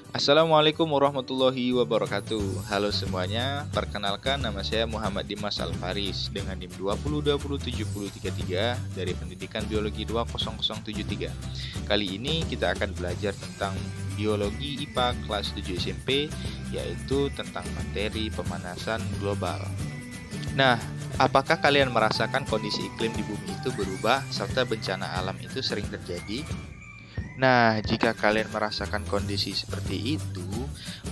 Assalamualaikum warahmatullahi wabarakatuh. Halo semuanya, perkenalkan nama saya Muhammad Dimas Alfaris dengan NIM 20207033 dari Pendidikan Biologi 20073. Kali ini kita akan belajar tentang Biologi IPA kelas 7 SMP, yaitu tentang materi pemanasan global. Nah, apakah kalian merasakan kondisi iklim di bumi itu berubah serta bencana alam itu sering terjadi? Nah, jika kalian merasakan kondisi seperti itu,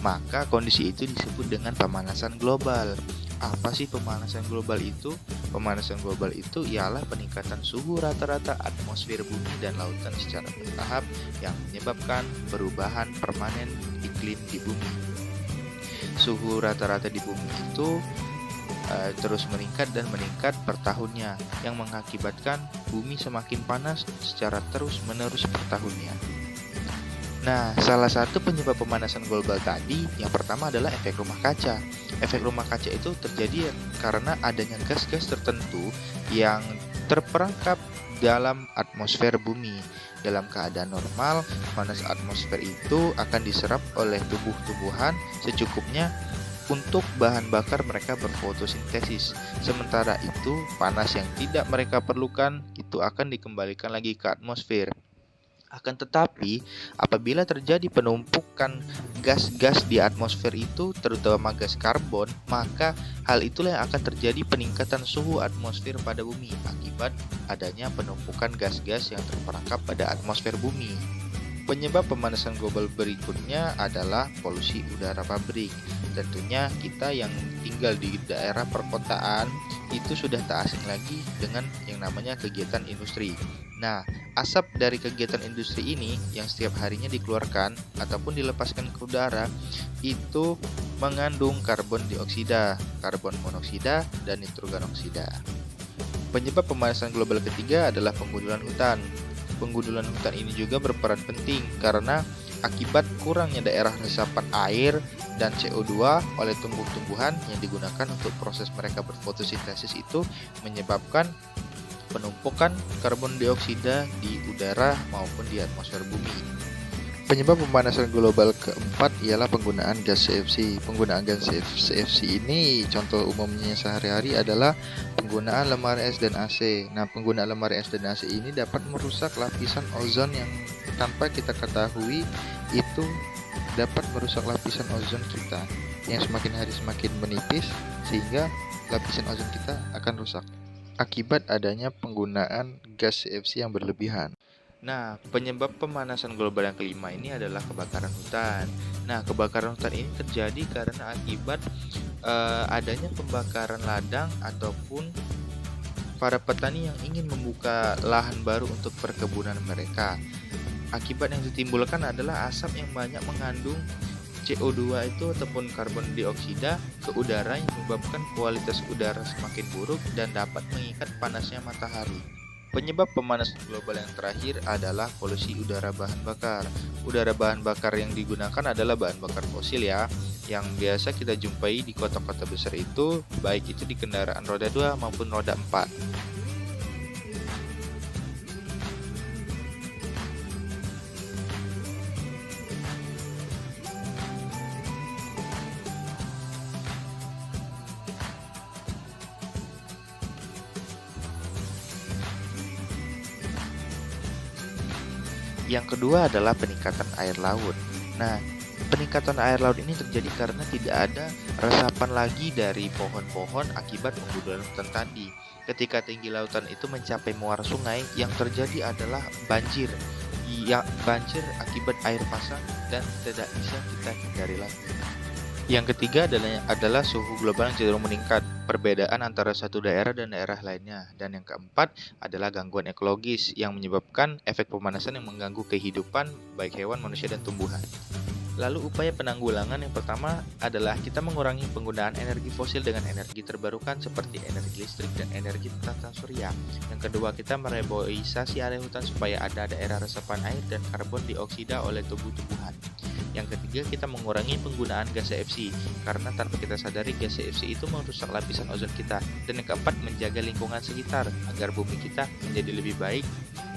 maka kondisi itu disebut dengan pemanasan global. Apa sih pemanasan global itu? Pemanasan global itu ialah peningkatan suhu rata-rata atmosfer bumi dan lautan secara bertahap yang menyebabkan perubahan permanen iklim di bumi. Suhu rata-rata di bumi itu terus meningkat dan meningkat per tahunnya, yang mengakibatkan bumi semakin panas secara terus-menerus per tahunnya. Nah, salah satu penyebab pemanasan global tadi, yang pertama adalah efek rumah kaca. Efek rumah kaca itu terjadi karena adanya gas-gas tertentu yang terperangkap dalam atmosfer bumi. Dalam keadaan normal, panas atmosfer itu akan diserap oleh tumbuh-tumbuhan secukupnya untuk bahan bakar mereka berfotosintesis. Sementara itu, panas yang tidak mereka perlukan itu akan dikembalikan lagi ke atmosfer. Akan tetapi, apabila terjadi penumpukan gas-gas di atmosfer itu, terutama gas karbon, maka hal itulah yang akan terjadi peningkatan suhu atmosfer pada bumi akibat adanya penumpukan gas-gas yang terperangkap pada atmosfer bumi. Penyebab pemanasan global berikutnya adalah polusi udara pabrik. Tentunya kita yang tinggal di daerah perkotaan itu sudah tak asing lagi dengan yang namanya kegiatan industri. Nah, asap dari kegiatan industri ini yang setiap harinya dikeluarkan ataupun dilepaskan ke udara itu mengandung karbon dioksida, karbon monoksida, dan nitrogen oksida. Penyebab pemanasan global ketiga adalah penggundulan hutan. Penggundulan hutan ini juga berperan penting karena akibat kurangnya daerah resapan air dan CO2 oleh tumbuh-tumbuhan yang digunakan untuk proses mereka berfotosintesis itu menyebabkan penumpukan karbon dioksida di udara maupun di atmosfer bumi. Penyebab pemanasan global keempat ialah penggunaan gas CFC. Penggunaan gas CFC ini contoh umumnya sehari-hari adalah penggunaan lemari es dan AC. Nah, penggunaan lemari es dan AC ini dapat merusak lapisan ozon yang tanpa kita ketahui itu dapat merusak lapisan ozon kita yang semakin hari semakin menipis sehingga lapisan ozon kita akan rusak akibat adanya penggunaan gas CFC yang berlebihan. Nah, penyebab pemanasan global yang kelima ini adalah kebakaran hutan. Nah, kebakaran hutan ini terjadi karena akibat adanya pembakaran ladang ataupun para petani yang ingin membuka lahan baru untuk perkebunan mereka. Akibat yang ditimbulkan adalah asap yang banyak mengandung CO2 itu ataupun karbon dioksida ke udara yang menyebabkan kualitas udara semakin buruk dan dapat mengikat panasnya matahari. Penyebab pemanasan global yang terakhir adalah polusi udara bahan bakar. Udara bahan bakar yang digunakan adalah bahan bakar fosil ya, yang biasa kita jumpai di kota-kota besar itu, baik itu di kendaraan roda 2 maupun roda 4. Yang kedua adalah peningkatan air laut. Nah, peningkatan air laut ini terjadi karena tidak ada resapan lagi dari pohon-pohon akibat penggundulan hutan tadi. Ketika tinggi lautan itu mencapai muara sungai, yang terjadi adalah banjir. Banjir akibat air pasang dan tidak bisa kita hindari lagi. Yang ketiga adalah suhu global yang cenderung meningkat, perbedaan antara satu daerah dan daerah lainnya. Dan yang keempat adalah gangguan ekologis yang menyebabkan efek pemanasan yang mengganggu kehidupan baik hewan, manusia, dan tumbuhan. Lalu upaya penanggulangan yang pertama adalah kita mengurangi penggunaan energi fosil dengan energi terbarukan seperti energi listrik dan energi tata surya. Yang kedua, kita mereboisasi area hutan supaya ada daerah resapan air dan karbon dioksida oleh tumbuh-tumbuhan. Yang ketiga, kita mengurangi penggunaan gas CFC karena tanpa kita sadari gas CFC itu merusak lapisan ozon kita. Dan yang keempat, menjaga lingkungan sekitar agar bumi kita menjadi lebih baik.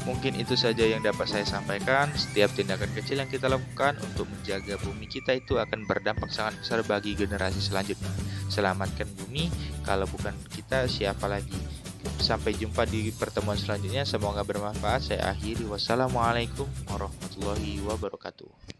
Mungkin itu saja yang dapat saya sampaikan. Setiap tindakan kecil yang kita lakukan untuk menjaga bumi kita itu akan berdampak sangat besar bagi generasi selanjutnya. Selamatkan bumi, kalau bukan kita siapa lagi? Sampai jumpa di pertemuan selanjutnya. Semoga bermanfaat. Saya akhiri. Wassalamualaikum warahmatullahi wabarakatuh.